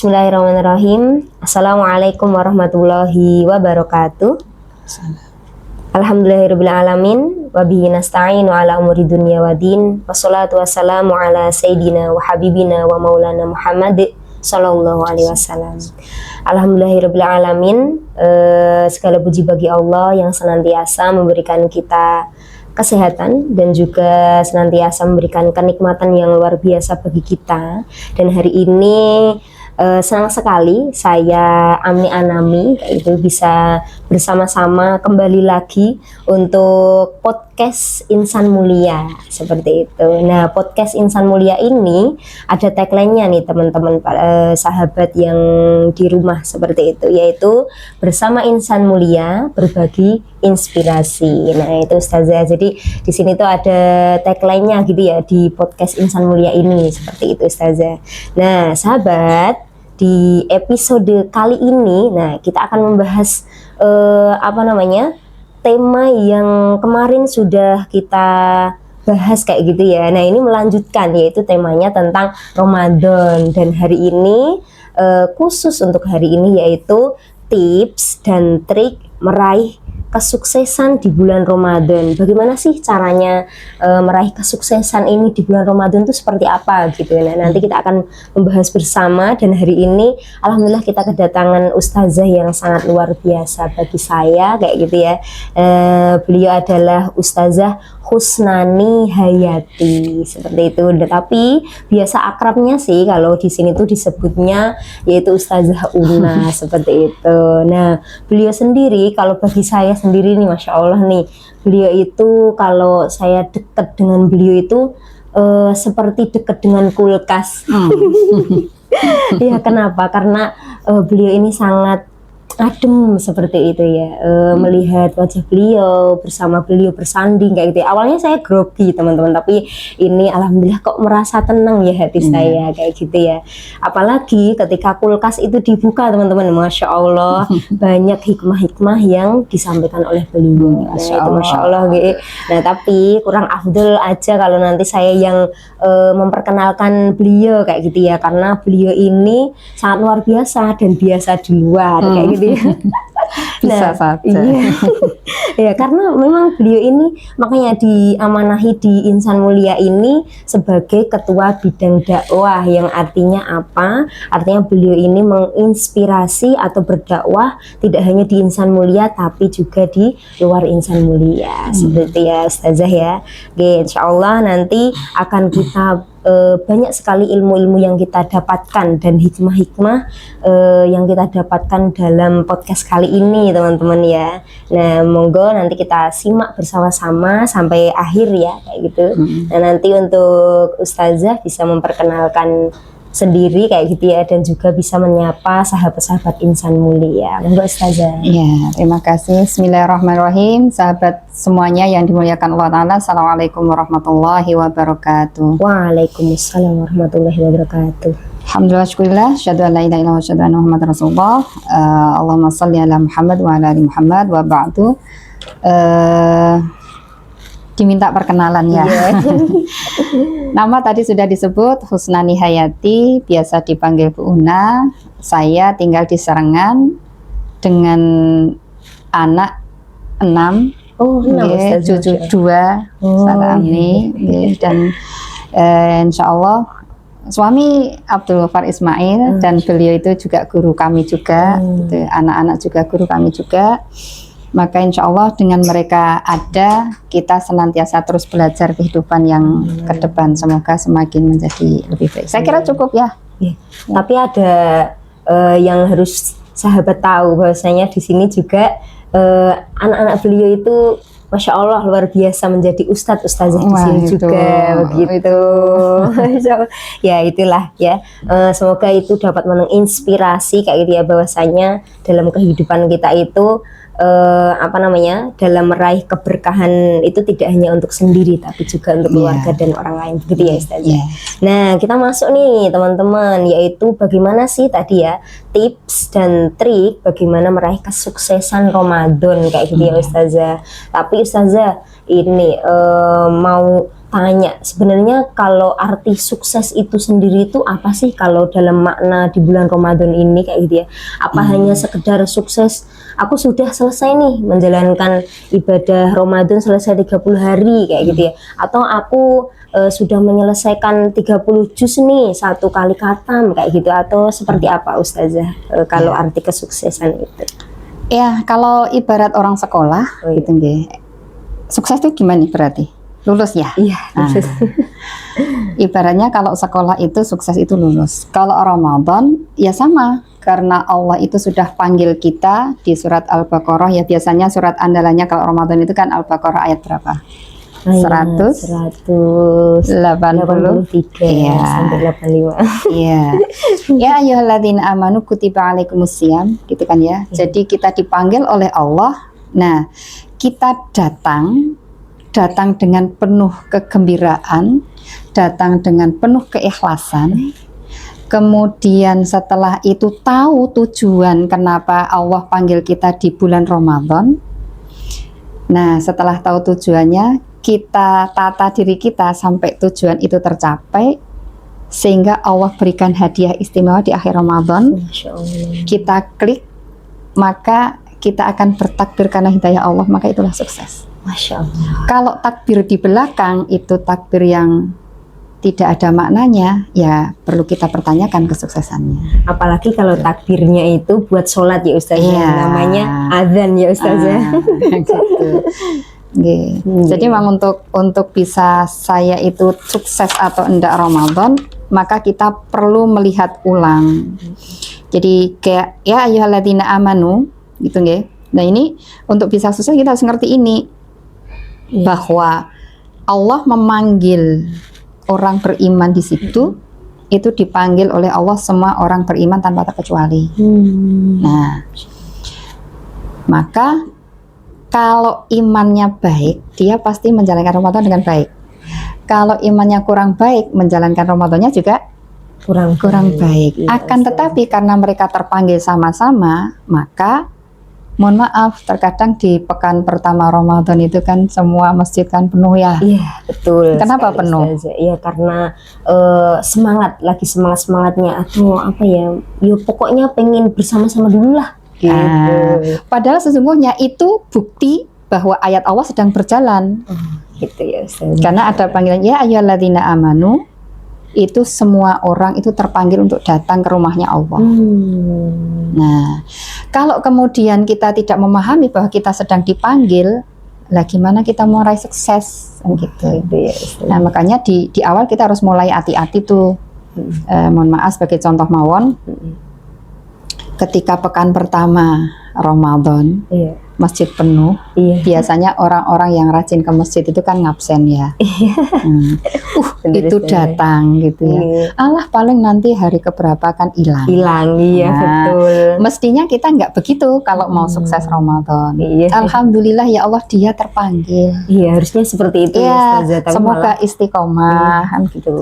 Bismillahirrahmanirrahim. Assalamualaikum warahmatullahi wabarakatuh. Alhamdulillahirrabbilalamin. Wabihi nasta'inu ala umuri dunya wa din. Wassalatu wassalamu ala sayyidina wa habibina wa maulana Muhammad sallallahu alaihi wasallam. Alhamdulillahirrabbilalamin. Segala puji bagi Allah yang senantiasa memberikan kita kesehatan dan juga senantiasa memberikan kenikmatan yang luar biasa bagi kita. Dan hari ini senang sekali saya Amni Anami itu bisa bersama-sama kembali lagi untuk podcast Insan Mulia seperti itu. Nah, podcast Insan Mulia ini ada tagline-nya nih teman-teman sahabat yang di rumah seperti itu, yaitu bersama Insan Mulia berbagi inspirasi. Nah, itu Ustazah. Jadi di sini tuh ada tagline-nya gitu ya di podcast Insan Mulia ini seperti itu Ustazah. Nah, sahabat, di episode kali ini, nah kita akan membahas tema yang kemarin sudah kita bahas kayak gitu ya. Nah, ini melanjutkan, yaitu temanya tentang Ramadan, dan hari ini khusus untuk hari ini yaitu tips dan trik meraih kesuksesan di bulan Ramadan. Bagaimana sih caranya meraih kesuksesan ini di bulan Ramadan itu seperti apa gitu. Nah, nanti kita akan membahas bersama, dan hari ini alhamdulillah kita kedatangan ustazah yang sangat luar biasa bagi saya kayak gitu ya. Beliau adalah Ustazah Husnani Hayati seperti itu. Tapi biasa akrabnya sih kalau di sini tuh disebutnya yaitu Ustazah Una seperti itu. Nah, beliau sendiri, kalau bagi saya sendiri nih, masya Allah nih, beliau itu kalau saya dekat dengan beliau itu seperti dekat dengan kulkas. Ya, kenapa? Karena beliau ini sangat adem seperti itu ya. Melihat wajah beliau, bersama beliau bersanding kayak gitu ya. Awalnya saya grogi teman-teman, tapi ini alhamdulillah kok merasa tenang ya hati saya kayak gitu ya. Apalagi ketika kulkas itu dibuka teman-teman, masya Allah banyak hikmah-hikmah yang disampaikan oleh beliau. Masya Allah gitu. Nah, tapi kurang afdol aja kalau nanti saya yang memperkenalkan beliau kayak gitu ya, karena beliau ini sangat luar biasa dan biasa di luar kayak gitu. Bisa saja. Iya. Ya, karena memang beliau ini makanya diamanahi di Insan Mulia ini sebagai ketua bidang dakwah, yang artinya apa? Artinya beliau ini menginspirasi atau berdakwah tidak hanya di Insan Mulia tapi juga di luar Insan Mulia. Seperti ya Ustazah ya. Oke, insyaallah nanti akan kita banyak sekali ilmu-ilmu yang kita dapatkan dan hikmah-hikmah yang kita dapatkan dalam podcast kali ini teman-teman ya. Nah, monggo nanti kita simak bersama-sama sampai akhir ya kayak gitu. Nah, nanti untuk Ustazah bisa memperkenalkan sendiri kayak gitu ya, dan juga bisa menyapa sahabat-sahabat Insan Mulia. Monggo Ustazah. Ya, terima kasih. Bismillahirrahmanirrahim. Sahabat semuanya yang dimuliakan Allah Ta'ala, assalamualaikum warahmatullahi wabarakatuh. Waalaikumsalam warahmatullahi wabarakatuh. Alhamdulillah, syukurillah, syahadu an la ilaha illallah wa syahadu anna Muhammad Rasulullah. Allahumma salli ala Muhammad wa ala ali Muhammad wa ba'du. Diminta perkenalan ya. Nama tadi sudah disebut, Husnani Hayati, biasa dipanggil Bu Una. Saya tinggal di Serengan dengan anak 6. Cucu 2, Salah Amni, dan insya Allah suami Abdul Ghafar Ismail, dan beliau itu juga guru kami juga, anak-anak juga guru kami juga. Maka insya Allah dengan mereka ada, kita senantiasa terus belajar kehidupan yang ke depan. Semoga semakin menjadi lebih baik. Saya kira cukup ya. Tapi ada yang harus sahabat tahu, bahwasanya di sini juga anak-anak beliau itu masya Allah luar biasa menjadi ustadzah di sini juga begitu. Ya itulah ya. Semoga itu dapat menginspirasi kayak gitu ya, bahwasanya dalam kehidupan kita itu dalam meraih keberkahan itu tidak hanya untuk sendiri tapi juga untuk keluarga dan orang lain begitu ya Ustazah. Nah, kita masuk nih teman-teman, yaitu bagaimana sih tadi ya tips dan trik bagaimana meraih kesuksesan Ramadan kayak gitu ya Ustazah. Tapi Ustazah ini mau tanya, sebenarnya kalau arti sukses itu sendiri itu apa sih kalau dalam makna di bulan Ramadan ini kayak gitu ya? Apa hanya sekedar sukses, aku sudah selesai nih menjalankan ibadah Ramadan selesai 30 hari kayak gitu ya? Atau aku sudah menyelesaikan 30 juz nih satu kali khatam kayak gitu, atau seperti apa Ustazah kalau arti kesuksesan itu? Ya, kalau ibarat orang sekolah gitu nggih. Sukses itu gimana nih berarti? Lulus ya? Iya, lulus. Ibaratnya kalau sekolah itu sukses itu lulus. Kalau Ramadan ya sama, karena Allah itu sudah panggil kita di surat Al-Baqarah, ya biasanya surat andalannya kalau Ramadan itu kan Al-Baqarah ayat berapa? 183 ya, sampai 85. Iya. Ya ayyuhalladzina amanu kutiba alaikumusiyam, gitu kan ya. Jadi kita dipanggil oleh Allah. Nah, kita datang dengan penuh kegembiraan, datang dengan penuh keikhlasan. Kemudian setelah itu tahu tujuan kenapa Allah panggil kita di bulan Ramadan. Nah, setelah tahu tujuannya, kita tata diri kita sampai tujuan itu tercapai, sehingga Allah berikan hadiah istimewa di akhir Ramadan. Masya Allah. Kita klik, maka kita akan bertakbir karena hidayah Allah, maka itulah sukses. Masya Allah. Kalau takbir di belakang itu takbir yang tidak ada maknanya, ya perlu kita pertanyakan kesuksesannya. Apalagi kalau takbirnya itu buat sholat ya Ustazah, namanya adzan ya Ustazah. Gitu. Jadi memang untuk bisa saya itu sukses atau enggak Ramadan, maka kita perlu melihat ulang. Jadi kayak ya ayyuhalladzina amanu gitu nggih. Nah, ini untuk bisa sukses kita harus ngerti ini, bahwa Allah memanggil orang beriman di situ, itu dipanggil oleh Allah semua orang beriman tanpa terkecuali. Nah, maka kalau imannya baik, dia pasti menjalankan Ramadan dengan baik. Kalau imannya kurang baik, menjalankan Ramadannya juga kurang baik. Akan tetapi karena mereka terpanggil sama-sama, maka mohon maaf, terkadang di pekan pertama Ramadan itu kan semua masjid kan penuh ya. Iya, betul. Kenapa penuh? Iya, karena semangat, lagi semangatnya atau apa ya? Ya pokoknya pengen bersama-sama dulu lah. Gitu. Padahal sesungguhnya itu bukti bahwa ayat Allah sedang berjalan. Gitu ya Ustaz. Karena ada panggilan ya ayyuhalladzina amanu, itu semua orang itu terpanggil untuk datang ke rumahnya Allah. Nah, kalau kemudian kita tidak memahami bahwa kita sedang dipanggil, lah gimana kita mau meraih sukses gitu. Nah, makanya di awal kita harus mulai hati-hati tuh. Mohon maaf sebagai contoh mawon, ketika pekan pertama Ramadan, masjid penuh, biasanya orang-orang yang rajin ke masjid itu kan ngabsen ya. Itu datang gitu ya. Allah paling nanti hari keberapa kan hilang. Iya, betul. Mestinya kita nggak begitu kalau mau sukses Ramadan. Alhamdulillah ya Allah, dia terpanggil. Iya, harusnya seperti itu ya. Ustazah. Semoga istiqomah kan gitu.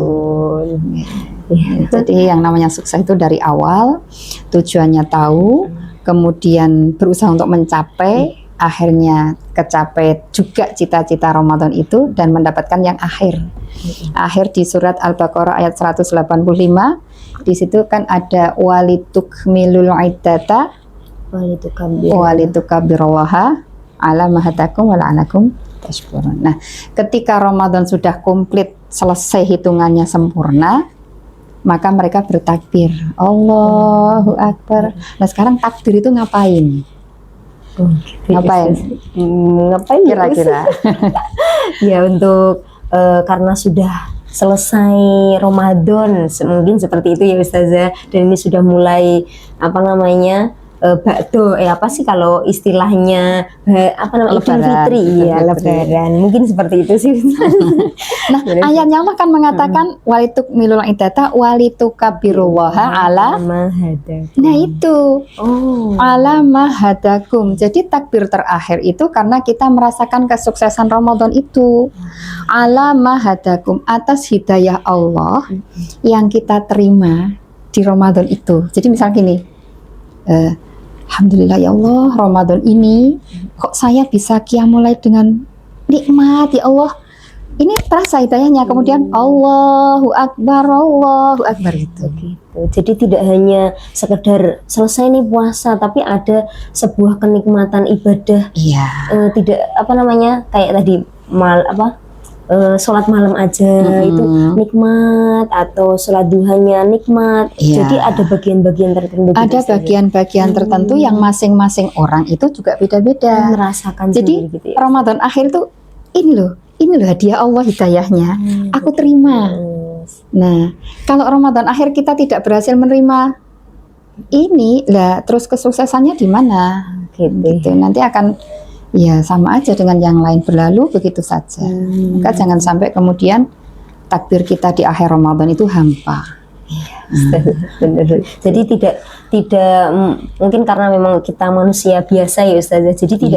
Jadi yang namanya sukses itu dari awal tujuannya tahu, kemudian berusaha untuk mencapai, akhirnya kecapai juga cita-cita Ramadan itu dan mendapatkan yang akhir. Akhir di surat Al-Baqarah ayat 185, di situ kan ada walitukmilul iddata walitukabbirallaha ala ma hadakum wa la'anakum tashkurun. Nah, ketika Ramadan sudah komplit, selesai hitungannya sempurna, maka mereka bertakbir, Allahu Akbar. Nah, sekarang takbir itu ngapain? Ngapain kira-kira? Ya untuk karena sudah selesai Ramadan, mungkin seperti itu ya Ustazah. Dan ini sudah mulai apa namanya? Bakdo, apa sih kalau istilahnya apa namanya, Idul Fitri ya, Lebaran, mungkin seperti itu sih. Nah, ayatnya Allah kan mengatakan walitukmilul iddata walitukabirullaha ala mahadakum. Nah itu ala mahadakum. Jadi takbir terakhir itu karena kita merasakan kesuksesan Ramadan itu ala mahadakum, atas hidayah Allah yang kita terima di Ramadan itu. Jadi misal gini, alhamdulillah ya Allah, Ramadan ini kok saya bisa qiyamul lail dengan nikmat ya Allah. ini terasa hidayahnya. Kemudian Allahu Akbar gitu. Gitu. Jadi tidak hanya sekedar selesai nih puasa, tapi ada sebuah kenikmatan ibadah. Iya. Tidak apa namanya kayak tadi sholat malam aja itu nikmat, atau sholat duhanya nikmat. Iya. Jadi ada bagian-bagian tertentu. Ada bagian-bagian tertentu yang masing-masing orang itu juga beda-beda. Merasakan Jadi sendiri gitu ya. Ramadan akhir tuh ini loh hadiah Allah, hidayahnya. Aku terima. Nah, kalau Ramadan akhir kita tidak berhasil menerima ini, lah terus kesuksesannya di mana? Gitu. Nanti akan ya sama aja dengan yang lain, berlalu begitu saja. Maka jangan sampai kemudian takbir kita di akhir Ramadan itu hampa. Benar. Jadi tidak mungkin karena memang kita manusia biasa ya Ustazah. Jadi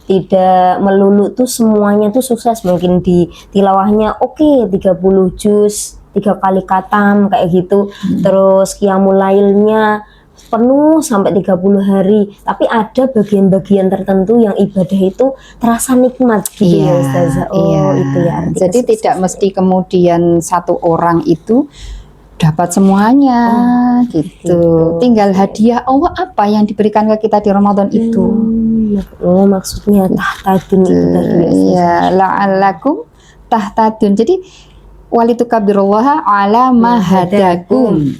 tidak melulu tuh semuanya tuh sukses. Mungkin di tilawahnya 30 juz 3 kali khatam kayak gitu. Terus qiyamul lailnya penuh sampai 30 hari, tapi ada bagian-bagian tertentu yang ibadah itu terasa nikmat gitu ya Ustazah. Itu ya arti jadi tidak mesti kemudian satu orang itu dapat semuanya gitu. Tinggal hadiah Allah apa yang diberikan ke kita di Ramadan itu. Maksudnya tahtadun itu tadi. Iya, la'allakum tahtadun. Jadi walitukabirullaha ala mahadakum.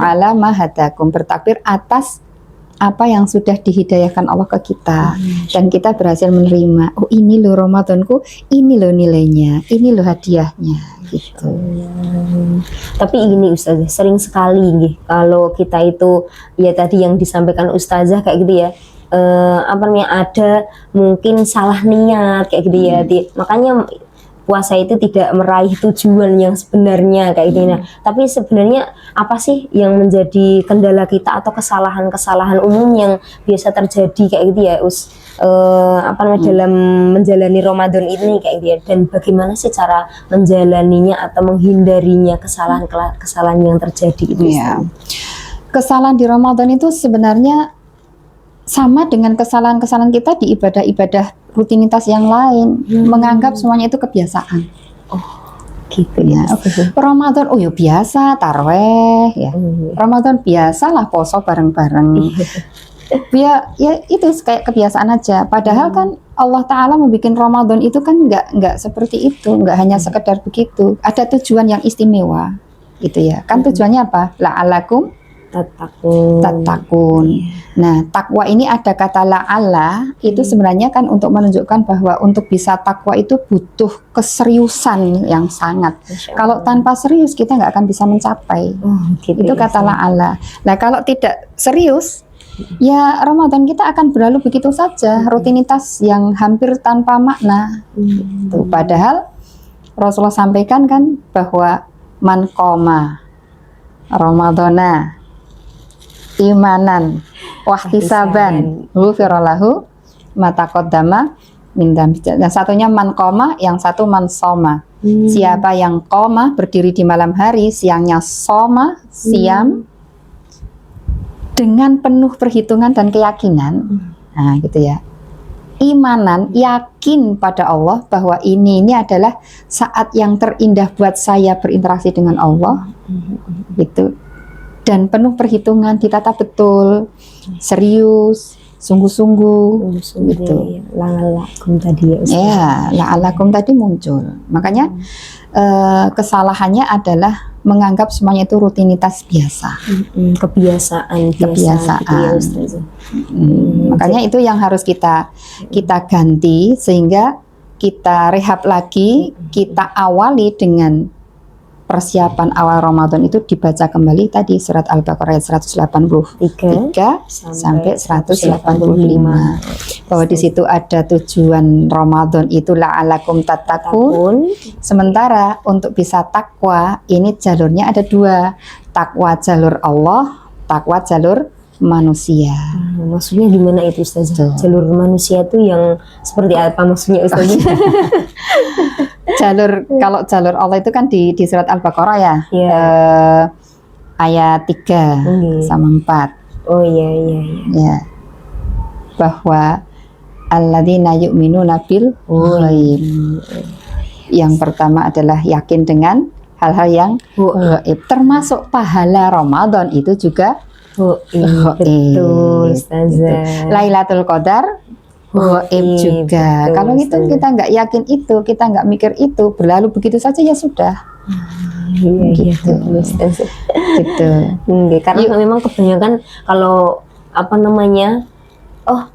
Ala mahadakum, bertakbir atas apa yang sudah dihidayahkan Allah ke kita, dan kita berhasil menerima. Oh, ini loh Ramadanku, ini loh nilainya, ini loh hadiahnya gitu. Tapi ini Ustazah, sering sekali nih kalau kita itu ya tadi yang disampaikan Ustazah kayak gitu ya, ada mungkin salah niat kayak gitu ya. Makanya puasa itu tidak meraih tujuan yang sebenarnya kayak gini. Tapi sebenarnya apa sih yang menjadi kendala kita atau kesalahan-kesalahan umum yang biasa terjadi kayak gitu ya dalam menjalani Ramadan ini kayak gitu ya, dan bagaimana sih cara menjalaninya atau menghindarinya kesalahan-kesalahan yang terjadi itu. Kesalahan di Ramadan itu sebenarnya sama dengan kesalahan-kesalahan kita di ibadah-ibadah rutinitas yang lain, menganggap semuanya itu kebiasaan. Gitu ya. Ramadan, ya biasa taraweh ya. Ramadan biasalah poso bareng-bareng. Ya itu kayak kebiasaan aja. Padahal kan Allah Ta'ala membuat Ramadan itu kan nggak seperti itu, nggak hanya sekedar begitu. Ada tujuan yang istimewa, gitu ya. Kan tujuannya apa? La'alakum tatakun. Nah, takwa ini ada kata la'ala, itu sebenarnya kan untuk menunjukkan bahwa untuk bisa takwa itu butuh keseriusan yang sangat. Kalau tanpa serius kita nggak akan bisa mencapai. Itu kata la'ala. Nah, kalau tidak serius, ya Ramadan kita akan berlalu begitu saja, rutinitas yang hampir tanpa makna. Padahal Rasulullah sampaikan kan bahwa man qoma Ramadana imanan wahtisaban ghufirallahu ma taqaddama min dzambi. Yang satunya man qoma, yang satu man soma. Siapa yang qoma berdiri di malam hari, siangnya soma siam dengan penuh perhitungan dan keyakinan. Nah, gitu ya. Imanan, yakin pada Allah bahwa ini adalah saat yang terindah buat saya berinteraksi dengan Allah. Gitu. Dan penuh perhitungan, ditata betul, serius, sungguh-sungguh gitu. La'alakum tadi ya Ustaz. Ya, la'alakum tadi muncul. Makanya kesalahannya adalah menganggap semuanya itu rutinitas biasa. Kebiasaan. Gitu ya, makanya itu yang harus kita ganti, sehingga kita rehab lagi, kita awali dengan persiapan awal Ramadan itu dibaca kembali tadi surat Al-Baqarah ayat 183 sampai 185, bahwa di situ ada tujuan Ramadan itu la'alakum tattaqun. Sementara untuk bisa takwa ini jalurnya ada dua, takwa jalur Allah, takwa jalur manusia. Maksudnya gimana itu Ustaz? Jalur manusia itu yang seperti apa maksudnya Ustaz? Kalau jalur Allah itu kan di surat Al-Baqarah ya, ayat 3 sama 4. Oh iya. Bahwa alladzina yu'minuna bil ghaib. Yang pertama adalah yakin dengan hal-hal yang gaib, termasuk pahala Ramadan itu juga gaib. Betul Ustazah. Lailatul Qadar gaib juga. Betul, Kalau itu Ustazah. kita nggak yakin itu, kita nggak mikir itu, berlalu begitu saja ya sudah. Iya, Gitu. betul, Ustazah. Gitu. Karena memang kebanyakan kalau apa namanya, oh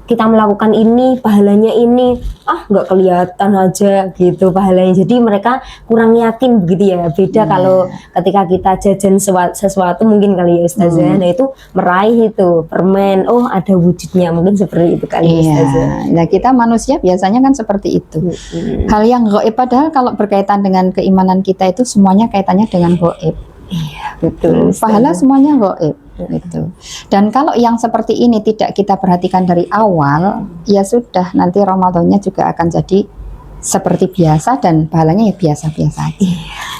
kita melakukan ini pahalanya ini, nggak kelihatan aja gitu pahalanya, jadi mereka kurang yakin begitu ya. Beda kalau ketika kita jajan sesuatu mungkin kali ya Ustazah, nah itu meraih itu permen, oh ada wujudnya, mungkin seperti itu kali Iya. Ustazah. Nah kita manusia biasanya kan seperti itu. Hal yang gaib, padahal kalau berkaitan dengan keimanan kita itu semuanya kaitannya dengan gaib. Iya betul. Pahala semuanya gaib. Gitu. Dan kalau yang seperti ini tidak kita perhatikan dari awal, ya sudah, nanti Ramadannya juga akan jadi seperti biasa dan pahalanya ya biasa-biasa aja.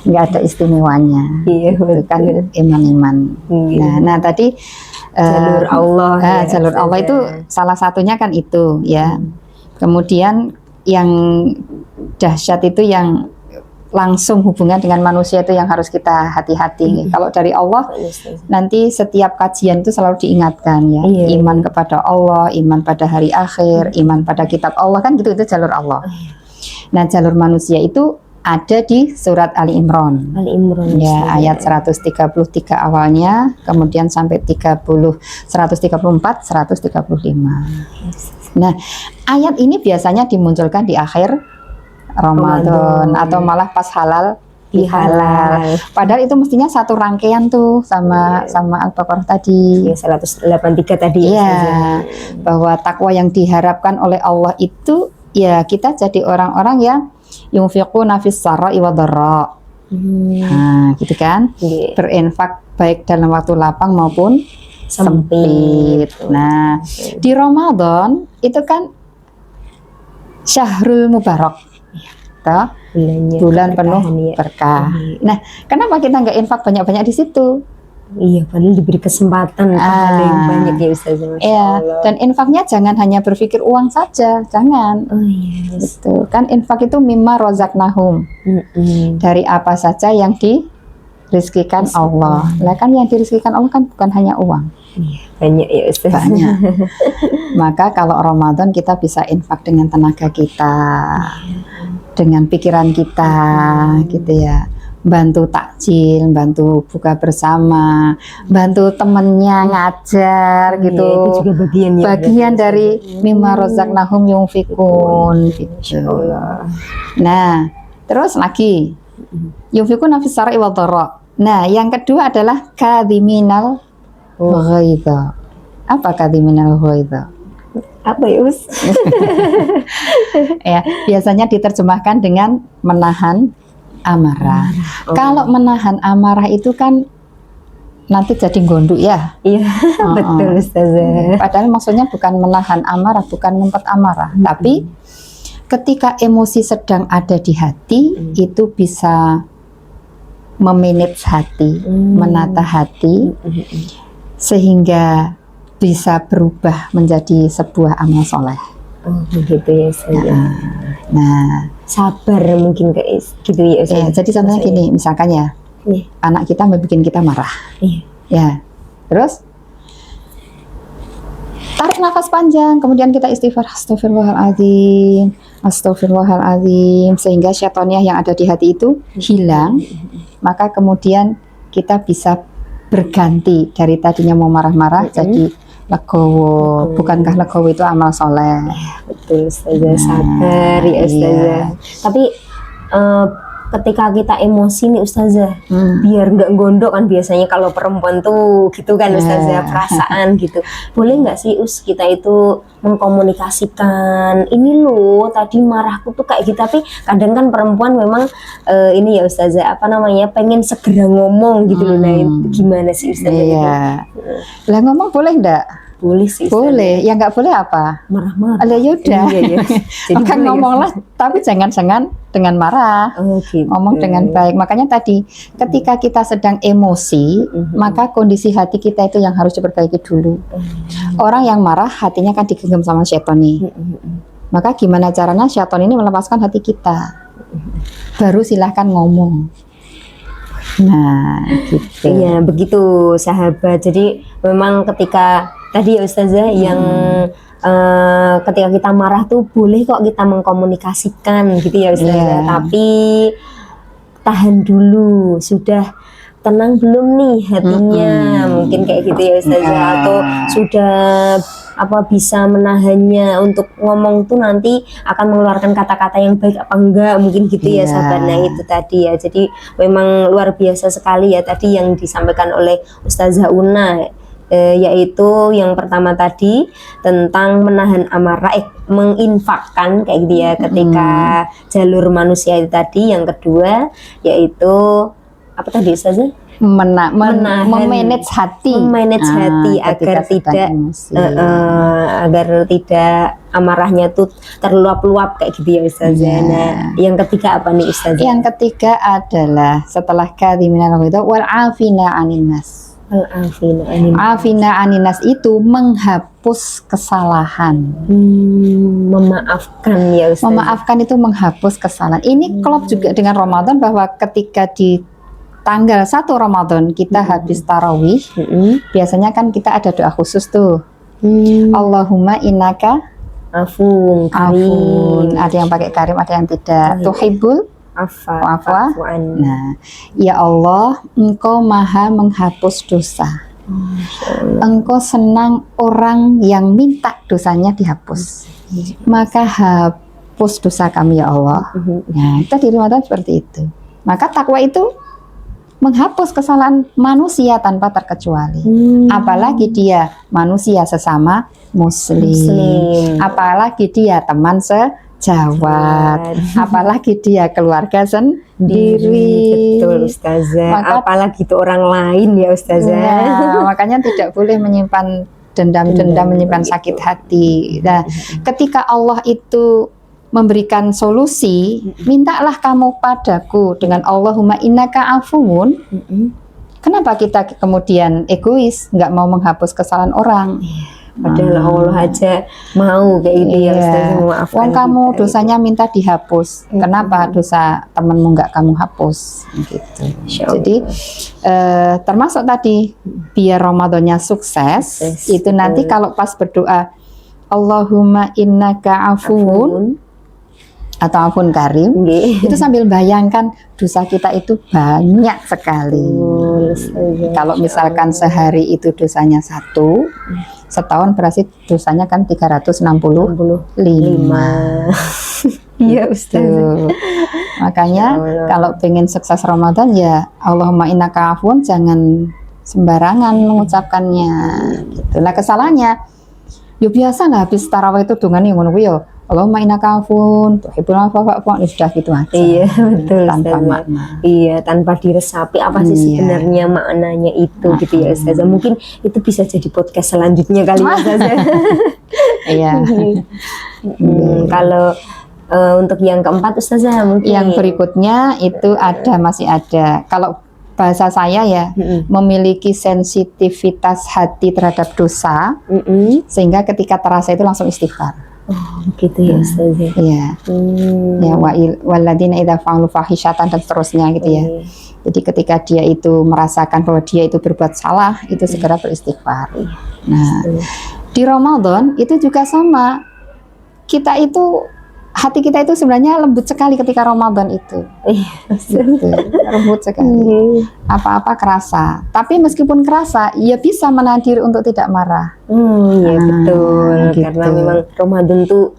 Nggak ada istimewanya. Iya, Itu kan iman-iman. Nah tadi jalur Allah. jalur Allah itu salah satunya kan itu ya. Kemudian yang dahsyat itu yang langsung hubungan dengan manusia itu yang harus kita hati-hati. Kalau dari Allah nanti setiap kajian itu selalu diingatkan ya, iman kepada Allah, iman pada hari akhir, iman pada kitab Allah, kan gitu, itu jalur Allah. Nah jalur manusia itu ada di surat Ali Imran. Ali Imran Ya, ayat 133 awalnya, kemudian sampai 134, 135. Nah, ayat ini biasanya dimunculkan di akhir Ramadan atau malah pas halal bihalal. Padahal itu mestinya satu rangkaian tuh sama Al-Baqarah tadi. Ya, 183 tadi. Iya, bahwa takwa yang diharapkan oleh Allah itu ya kita jadi orang-orang yang yunfiquna fis sarra'i wa dharra. Nah, gitu kan? Berinfak baik dalam waktu lapang maupun sempit. Nah, di Ramadan itu kan Syahrul Mubarak. Bulan penuh berkah. Nah, kenapa kita nggak infak banyak-banyak di situ? Iya, paling diberi kesempatan ada yang banyak ya Ustazah. Iya, dan infaknya jangan hanya berpikir uang saja, jangan. Oh iya, Gitu. Kan infak itu mimma rozaknahum. Dari apa saja yang dirizkikan Allah. Lah kan yang dirizkikan Allah kan bukan hanya uang. Iya, banyak ya Ustazah. Banyak. Maka kalau Ramadan kita bisa infak dengan tenaga kita, dengan pikiran kita, gitu ya. Bantu takjil, bantu buka bersama, bantu temennya ngajar, gitu. Itu juga bagian dari mimma rozaknahum yunfikun, gitu. Nah, terus lagi yunfikun nafis sar'i wa dharra. Nah, yang kedua adalah kadhiminal ghaidha. Apa kadhiminal ghaidha? Apa ya Us? Ya, biasanya diterjemahkan dengan menahan amarah. Kalau menahan amarah itu kan nanti jadi gondok ya. Iya, betul Ustazah. Padahal maksudnya bukan menahan amarah, bukan ngumpet amarah, tapi ketika emosi sedang ada di hati, itu bisa memanage hati, menata hati, sehingga bisa berubah menjadi sebuah amal soleh. Oh begitu ya saya. Nah, sabar mungkin guys, gitu ya. Jadi contohnya gini, misalkan ya, anak kita mau bikin kita marah, ya, terus tarik nafas panjang, kemudian kita istighfar, astagfirullahaladzim, astagfirullahaladzim, sehingga syaitannya yang ada di hati itu hilang, maka kemudian kita bisa berganti dari tadinya mau marah-marah jadi legowo. Bukankah legowo itu amal soleh? Betul Ustazah, sabar ya Ustazah. Tapi ketika kita emosi nih Ustazah, biar nggak gondok kan biasanya kalau perempuan tuh gitu kan Ustazah, perasaan gitu. Boleh nggak sih kita itu mengkomunikasikan, ini loh tadi marahku tuh kayak gitu, tapi kadang kan perempuan memang ini ya Ustazah, apa namanya, pengen segera ngomong gitu loh. Nah gimana sih Ustazah? Iya. Lah ngomong boleh nggak? Boleh sih Ustazah. Boleh, yang nggak boleh apa? Marah-marah. Yaudah. Iya. Jadi maka ngomonglah, tapi jangan dengan marah. Gitu. Ngomong dengan baik. Makanya tadi ketika kita sedang emosi, maka kondisi hati kita itu yang harus diperbaiki dulu. Orang yang marah hatinya kan digenggam sama syaitan nih. Maka gimana caranya syaitan ini melepaskan hati kita? baru silahkan ngomong. Nah, gitu. Iya, begitu sahabat. Jadi memang ketika tadi ya Ustazah yang ketika kita marah tuh boleh kok kita mengkomunikasikan gitu ya Ustazah. Iya. Tapi tahan dulu, sudah tenang belum nih hatinya, mungkin kayak gitu ya Ustazah. Iya. Atau sudah bisa menahannya untuk ngomong tuh nanti akan mengeluarkan kata-kata yang baik apa enggak, mungkin gitu ya Iya. sahabat. Nah itu tadi ya, jadi memang luar biasa sekali ya tadi yang disampaikan oleh Ustazah Una, yaitu yang pertama tadi tentang menahan amarah, menginfakkan kayak gitu ya ketika jalur manusia itu tadi. Yang kedua yaitu apa tadi Ustazah? Memanage hati, hati agar tidak agar tidak amarahnya tuh terluap-luap kayak gitu ya Ustazah. Yeah. Nah, yang ketiga apa nih Ustazah? Yang ketiga adalah setelah kadhiminal itu wal afina aninas. Afina aninas itu menghapus kesalahan. Memaafkan ya Ustazah. Memaafkan itu menghapus kesalahan. Ini klop juga dengan Ramadan, bahwa ketika di tanggal 1 Ramadan kita habis tarawih, biasanya kan kita ada doa khusus tuh. Allahumma innaka afun karim. Ada yang pakai karim, ada yang tidak. Tuhibbul afwa. Nah, ya Allah, Engkau maha menghapus dosa. Engkau senang orang yang minta dosanya dihapus. Maka hapus dosa kami ya Allah. Nah, kita di Ramadan seperti itu. Maka takwa itu menghapus kesalahan manusia tanpa terkecuali. Apalagi dia manusia sesama muslim. Apalagi dia teman sejawat. Apalagi dia keluarga sendiri. Betul Ustazah. Apalagi itu orang lain ya Ustazah. Nah, makanya tidak boleh menyimpan dendam, menyimpan sakit hati. Nah, ketika Allah itu memberikan solusi, mintalah kamu padaku dengan Allahumma innaka afuwun. Kenapa kita kemudian egois, nggak mau menghapus kesalahan orang? Padahal Allah aja mau kayak gitu ya Ustazah, memaafkan Wong kamu kita, dosanya minta dihapus. Kenapa dosa temanmu nggak kamu hapus? Gitu. Jadi termasuk tadi biar Ramadannya sukses, itu nanti kalau pas berdoa Allahumma innaka afuwun atau afun karim, itu sambil bayangkan dosa kita itu banyak sekali. Kalau misalkan sehari itu dosanya 1, setahun berarti dosanya kan 365. Iya Ustazah. Makanya kalau pengen sukses Ramadan ya Allahumma innaka afun, jangan sembarangan mengucapkannya. Gitu. Nah kesalahannya, ya biasa lah habis tarawih itu dongane ngono kuwi ya. Allahumma innaka afun tuhibbul afwa fa'fu anni, sudah gitu aja. Iya betul tanpa Ustazah. makna. Iya, tanpa diresapi apa sih sebenarnya maknanya itu gitu ya Ustazah. Mungkin itu bisa jadi podcast selanjutnya kali ya Ustazah. Iya. Kalau untuk yang keempat Ustazah mungkin Yang berikutnya itu masih ada. Kalau bahasa saya ya, memiliki sensitivitas hati terhadap dosa, sehingga ketika terasa itu langsung istighfar. Oh, begitu ya Ustazah. Iya. Ya waladina idza fa'alu fahisyatan dan seterusnya gitu ya. Jadi ketika dia itu merasakan bahwa dia itu berbuat salah, itu segera beristighfar. Nah, di Ramadan itu juga sama. Hati kita itu sebenarnya lembut sekali ketika Ramadan itu. Gitu. Lembut sekali. Apa-apa kerasa. Tapi meskipun kerasa, ya bisa menahan diri untuk tidak marah. Iya betul. Gitu. Karena memang Ramadan tuh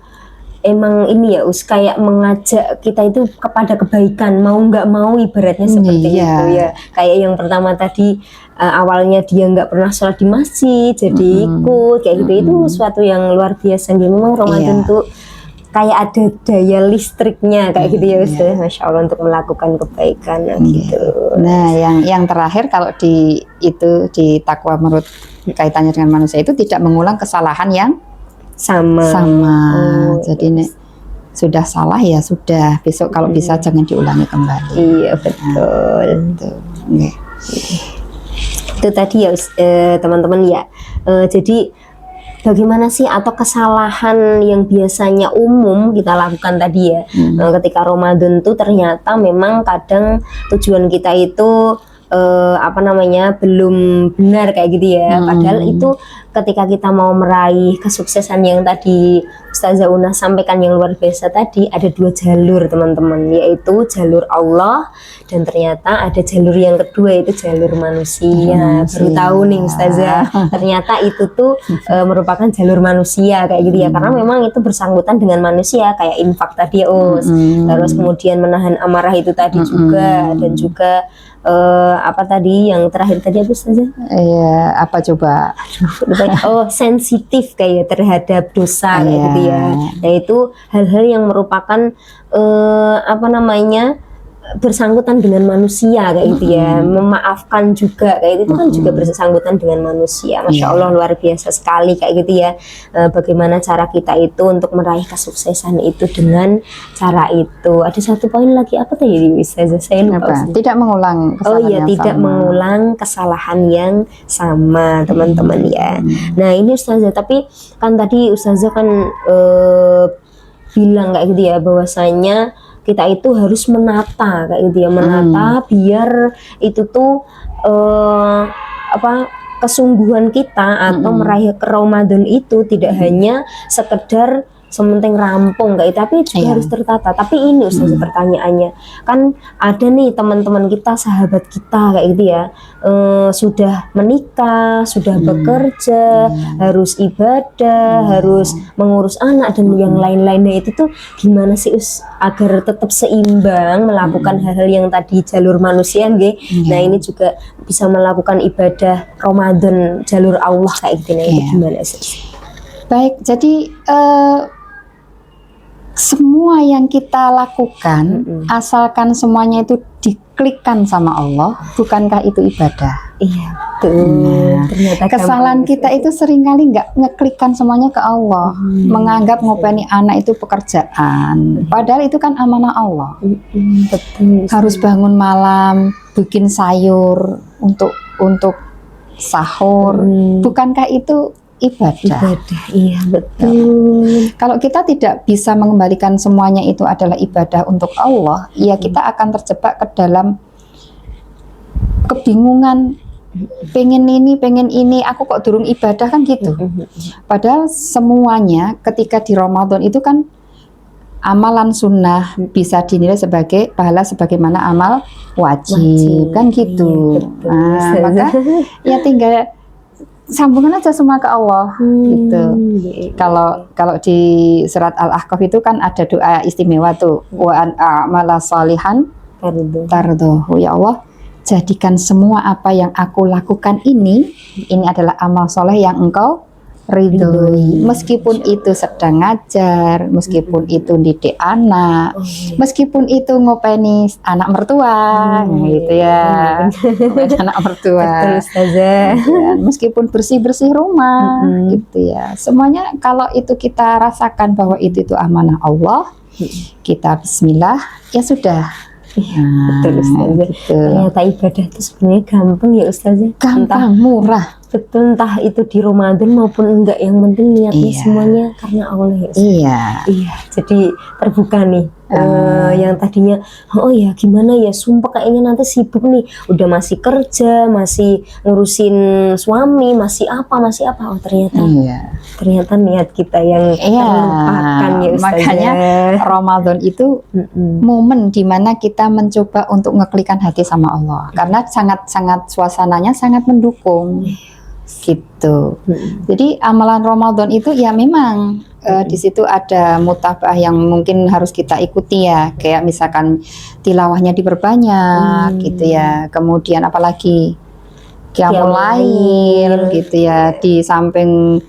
emang ini ya kayak mengajak kita itu kepada kebaikan, mau nggak mau ibaratnya seperti itu ya. Kayak yang pertama tadi awalnya dia nggak pernah sholat di masjid, jadi ikut kayak gitu. Itu suatu yang luar biasa. Jadi memang Ramadan tuh kayak ada daya listriknya kayak gitu ya Ustaz. Masya Allah, untuk melakukan kebaikan gitu. Nah, yang terakhir kalau di takwa menurut kaitannya dengan manusia itu tidak mengulang kesalahan yang sama. Jadi sudah salah ya sudah, besok kalau bisa jangan diulangi kembali. Iya betul. Itu tadi ya teman-teman ya. Jadi bagaimana sih atau kesalahan yang biasanya umum kita lakukan tadi ya, ketika Ramadan tuh ternyata memang kadang tujuan kita itu belum benar kayak gitu ya. Padahal itu ketika kita mau meraih kesuksesan yang tadi Ustazah Una sampaikan yang luar biasa tadi, ada 2 jalur teman-teman, yaitu jalur Allah dan ternyata ada jalur yang kedua, yaitu jalur manusia. Baru tahu nih Ustazah, ternyata itu tuh merupakan jalur manusia kayak gitu ya, karena memang itu bersangkutan dengan manusia kayak infak tadi ya, terus kemudian menahan amarah itu tadi juga, dan juga apa tadi yang terakhir tadi apa saja? Iya, apa coba? Sensitif kayak terhadap dosa kayak gitu ya. Nah itu hal-hal yang merupakan bersangkutan dengan manusia kayak gitu ya, memaafkan juga kayak gitu kan juga bersangkutan dengan manusia. Masya Allah luar biasa sekali kayak gitu ya. Bagaimana cara kita itu untuk meraih kesuksesan itu dengan cara itu. Ada satu poin lagi apa tadi Ustazah? Saya lupa. Tidak mengulang kesalahan yang tidak sama. mengulang kesalahan yang sama teman-teman ya. Nah ini Ustazah, tapi kan tadi Ustazah kan bilang kayak gitu ya, bahwasanya kita itu harus menata kayak gitu ya, menata biar itu tuh kesungguhan kita atau meraih Ramadan itu tidak hanya sekedar sementing rampung kayak, tapi juga harus tertata. Tapi ini Ustazah pertanyaannya, kan ada nih teman-teman kita, sahabat kita kayak gitu ya, sudah menikah, sudah bekerja, harus ibadah, harus mengurus anak dan yang lain-lainnya. Itu tuh gimana sih agar tetap seimbang melakukan hal-hal yang tadi jalur manusia nggih. Nah ini juga bisa melakukan ibadah Ramadan jalur Allah kayak gitu. Nah itu gimana sih? Baik, jadi semua yang kita lakukan, asalkan semuanya itu diklikkan sama Allah, bukankah itu ibadah? Iya, betul. Ternyata kesalahan kita itu seringkali nggak ngeklikkan semuanya ke Allah, menganggap ngopeni anak itu pekerjaan, padahal itu kan amanah Allah. Betul. Harus bangun malam, bikin sayur untuk sahur, bukankah itu ibadah? Iya betul. Kalau kita tidak bisa mengembalikan semuanya itu adalah ibadah untuk Allah, ya kita akan terjebak ke dalam kebingungan, pengen ini, aku kok durung ibadah kan gitu. Padahal semuanya ketika di Ramadan itu kan amalan sunnah bisa dinilai sebagai pahala sebagaimana amal wajib. Kan gitu. Iya, maka ya tinggal sambungan aja semua ke Allah gitu. Kalau di surat Al-Ahqaf itu kan ada doa istimewa tuh, wa an a'mala salihan tardohu, ya Allah jadikan semua apa yang aku lakukan ini adalah amal soleh yang engkau ridhoi, meskipun itu sedang ngajar, meskipun itu didik anak, meskipun itu ngopeni anak mertua, gitu ya, anak mertua, meskipun bersih-bersih rumah, gitu ya. Semuanya kalau itu kita rasakan bahwa itu amanah Allah, kita Bismillah, ya sudah. Betul Ustazah. Gitu. Ternyata ibadah itu sebenarnya gampang ya Ustazah. Gampang, murah. Betul, entah itu di Ramadan maupun enggak, yang penting niatnya semuanya karena Allah ya Ustazah. Iya, jadi terbuka nih. Yang tadinya ya gimana ya, sumpah kayaknya nanti sibuk nih, udah masih kerja, masih ngurusin suami, masih apa, oh ternyata niat kita yang terlupakan ya Ustazah. Makanya Ramadan itu momen dimana kita mencoba untuk ngeklikkan hati sama Allah, karena sangat suasananya sangat mendukung gitu. Jadi amalan Ramadan itu ya memang di situ ada mutabah yang mungkin harus kita ikuti ya, kayak misalkan tilawahnya diperbanyak gitu ya, kemudian apalagi qiyamul lail gitu ya, di samping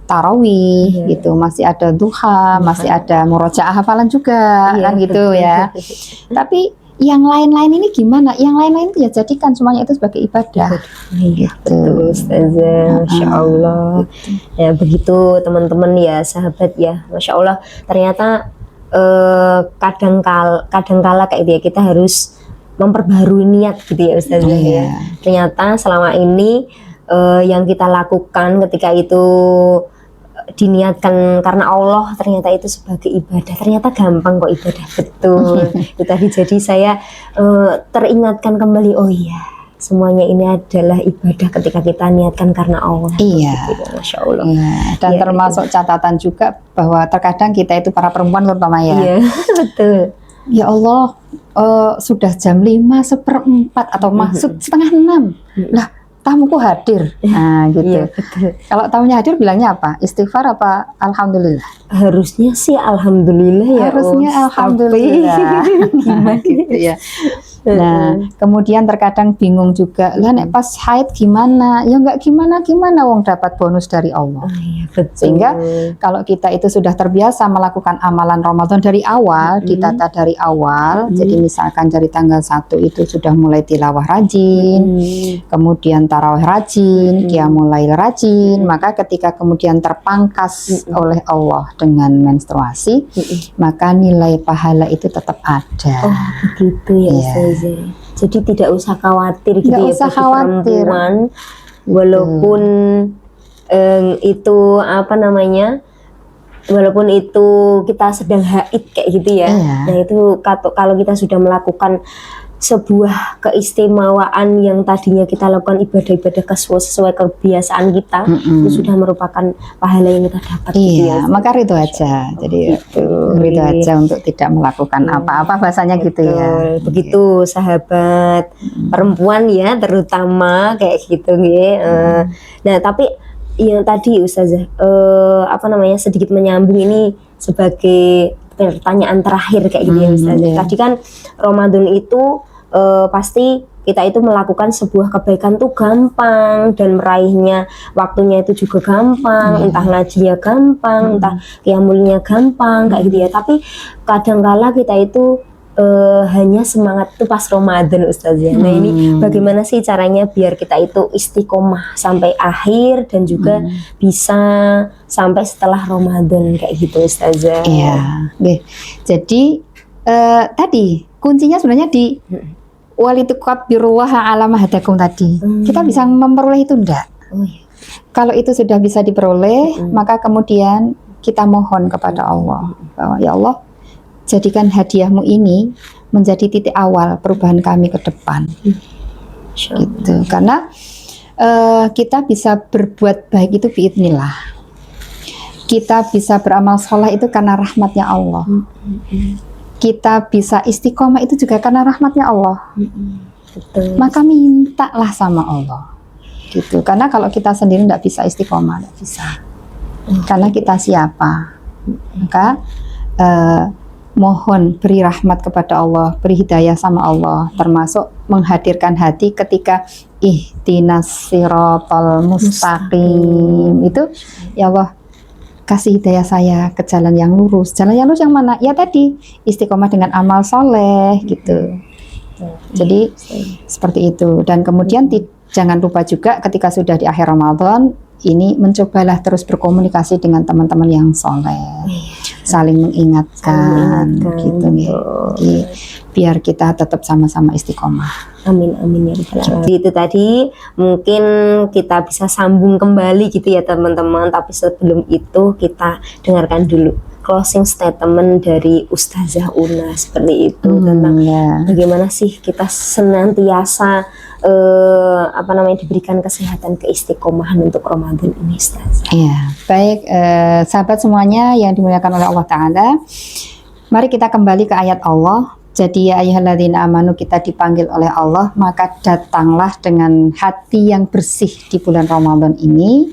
tarawih gitu, masih ada duha, masih ada murojaah hafalan juga kan gitu ya. Tapi yang lain-lain ini gimana? Yang lain-lain itu ya jadikan semuanya itu sebagai ibadah. Gitu. Betul Ustazah, Masya Allah. Ya begitu teman-teman ya, sahabat ya, Masya Allah. Ternyata kadangkala kayak dia kita harus memperbarui niat gitu ya Ustazah ya. Ternyata selama ini yang kita lakukan ketika itu diniatkan karena Allah, ternyata itu sebagai ibadah. Ternyata gampang kok ibadah, betul. Itu tadi, jadi saya teringatkan kembali, oh iya, semuanya ini adalah ibadah ketika kita niatkan karena Allah. Iya. Gitu, Masya Allah. Iya. Dan Ya, termasuk catatan juga bahwa terkadang kita itu para perempuan terutama ya. Iya, betul. Ya Allah, sudah jam 5:15 atau masuk setengah 6. Lah, tamuku hadir. Nah, gitu. Iya, betul. Kalau tamunya hadir bilangnya apa? Istighfar apa alhamdulillah? Harusnya sih alhamdulillah ya. Harusnya Ustaz. alhamdulillah. Gimana gitu ya. Nah, kemudian terkadang bingung juga, lah nek pas haid gimana? Ya enggak gimana-gimana, wong dapat bonus dari Allah. Oh, iya, betul. Sehingga kalau kita itu sudah terbiasa melakukan amalan Ramadan dari awal, ditata dari awal, jadi misalkan dari tanggal 1 itu sudah mulai tilawah rajin, kemudian tarawih rajin, qiyamul lail rajin, maka ketika kemudian terpangkas oleh Allah dengan menstruasi, maka nilai pahala itu tetap ada. Oh, begitu ya, Iya. Ustazah. Jadi tidak usah khawatir gitu Nggak ya, usah bagi khawatir. perempuan, walaupun itu apa namanya, walaupun itu kita sedang haid kayak gitu ya. Iya. Nah itu kalau kita sudah melakukan sebuah keistimewaan yang tadinya kita lakukan ibadah-ibadah sesuai kebiasaan kita, itu sudah merupakan pahala yang kita dapat. Gitu ya, Iya, maka itu aja. Jadi itu aja untuk tidak melakukan apa-apa, bahasanya gitu ya. Begitu sahabat perempuan ya, terutama kayak gitu ya. Nah tapi yang tadi Ustazah apa namanya, sedikit menyambung ini sebagai pertanyaan terakhir kayak gitu ya Ustazah. Iya. Tadi kan Ramadan itu pasti kita itu melakukan sebuah kebaikan tuh gampang, dan meraihnya waktunya itu juga gampang, entah ngajinya gampang, entah qiyamulnya gampang kayak gitu ya. Tapi kadangkala kita itu hanya semangat itu pas Ramadan Ustazah. Nah ini bagaimana sih caranya biar kita itu istiqomah sampai akhir dan juga bisa sampai setelah Ramadan kayak gitu Ustazah. Iya. Oke. Jadi tadi kuncinya sebenarnya di walitukabbirullaha ala ma hadakum tadi. Kita bisa memperoleh itu enggak? Oh, iya. Kalau itu sudah bisa diperoleh, maka kemudian kita mohon kepada Allah bahwa ya Allah, jadikan hadiahmu ini menjadi titik awal perubahan kami ke depan. Gitu. Karena kita bisa berbuat baik itu biidznillah. Kita bisa beramal soleh itu karena rahmatnya Allah. Kita bisa istiqomah itu juga karena rahmatnya Allah. Betul. Maka mintalah sama Allah. Gitu. Karena kalau kita sendiri tidak bisa istiqomah, tidak bisa. Karena kita siapa? Maka mohon beri rahmat kepada Allah, beri hidayah sama Allah, termasuk menghadirkan hati ketika ihdinas siratal mustaqim. Itu ya Allah, kasih hidayah saya ke jalan yang lurus. Jalan yang lurus yang mana? Ya tadi, istiqomah dengan amal soleh gitu. Jadi seperti itu. Dan kemudian jangan lupa juga ketika sudah di akhir Ramadan ini, mencobalah terus berkomunikasi dengan teman-teman yang soleh, saling mengingatkan gitu nih. Jadi, biar kita tetap sama-sama istiqomah. Amin amin ya rabbal alamin. Itu tadi mungkin kita bisa sambung kembali gitu ya teman-teman, tapi sebelum itu kita dengarkan dulu closing statement dari Ustazah Una seperti itu tentang bagaimana sih kita senantiasa apa namanya diberikan kesehatan, keistiqomahan untuk Ramadan ini Ustazah. Iya, baik sahabat semuanya yang dimuliakan oleh Allah Ta'ala, mari kita kembali ke ayat Allah. Jadi ya ayyuhalladzina amanu, kita dipanggil oleh Allah, maka datanglah dengan hati yang bersih di bulan Ramadan ini.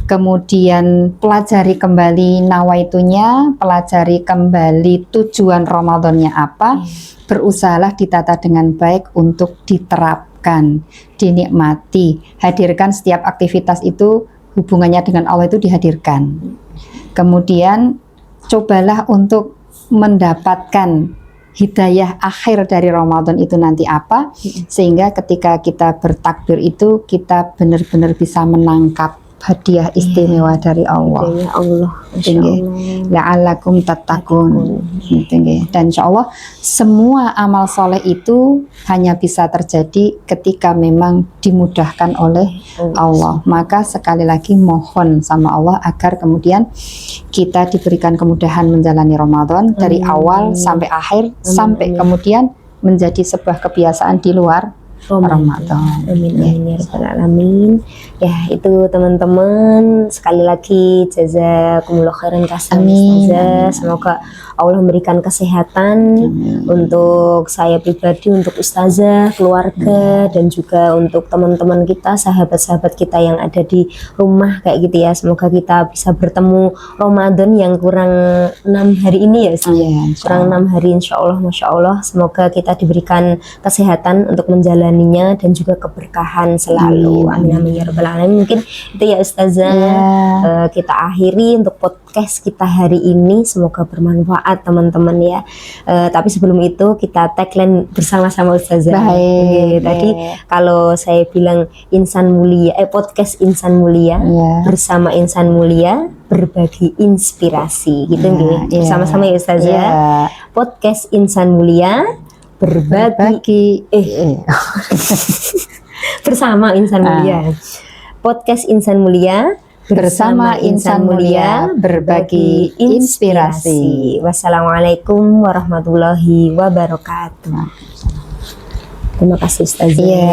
Kemudian pelajari kembali nawaitunya, pelajari kembali tujuan Ramadannya apa. Berusahalah ditata dengan baik untuk diterapkan, dinikmati. Hadirkan setiap aktivitas itu hubungannya dengan Allah itu dihadirkan. Kemudian cobalah untuk mendapatkan hidayah akhir dari Ramadan itu nanti apa, sehingga ketika kita bertakbir itu kita benar-benar bisa menangkap hadiah istimewa dari Allah. Ya Allah, Masya Tinggi. Allah. La'allakum tattaqun. Tinggi. Dan insya Allah semua amal soleh itu hanya bisa terjadi ketika memang dimudahkan oleh Allah. Maka sekali lagi mohon sama Allah agar kemudian kita diberikan kemudahan menjalani Ramadan dari awal sampai akhir, sampai kemudian menjadi sebuah kebiasaan di luar Ramadan. Amin amin ya rabbal alamin. Ya itu teman-teman, sekali lagi jazakumullah khairan kasihan Ustazah. Semoga Allah memberikan kesehatan untuk saya pribadi, untuk Ustazah, keluarga, dan juga untuk teman-teman kita, sahabat-sahabat kita yang ada di rumah kayak gitu ya. Semoga kita bisa bertemu Ramadan yang kurang 6 hari ini ya Ustazah. Kurang 6 hari insya Allah, Masya Allah. Semoga kita diberikan kesehatan untuk menjalaninya dan juga keberkahan selalu. Amin amin ya rabbal alamin. Mungkin itu ya Ustazah. Kita akhiri untuk podcast kita hari ini, semoga bermanfaat teman-teman ya. Tapi sebelum itu kita tagline bersama-sama Ustazah. Baik. Tadi kalau saya bilang insan mulia, podcast insan mulia, bersama insan mulia berbagi inspirasi gitu nggih. Bersama-sama ya Ustazah. Podcast insan mulia berbagi bersama insan mulia. Podcast insan mulia bersama insan mulia berbagi inspirasi. Wassalamualaikum warahmatullahi wabarakatuh. Terima kasih Ustazah.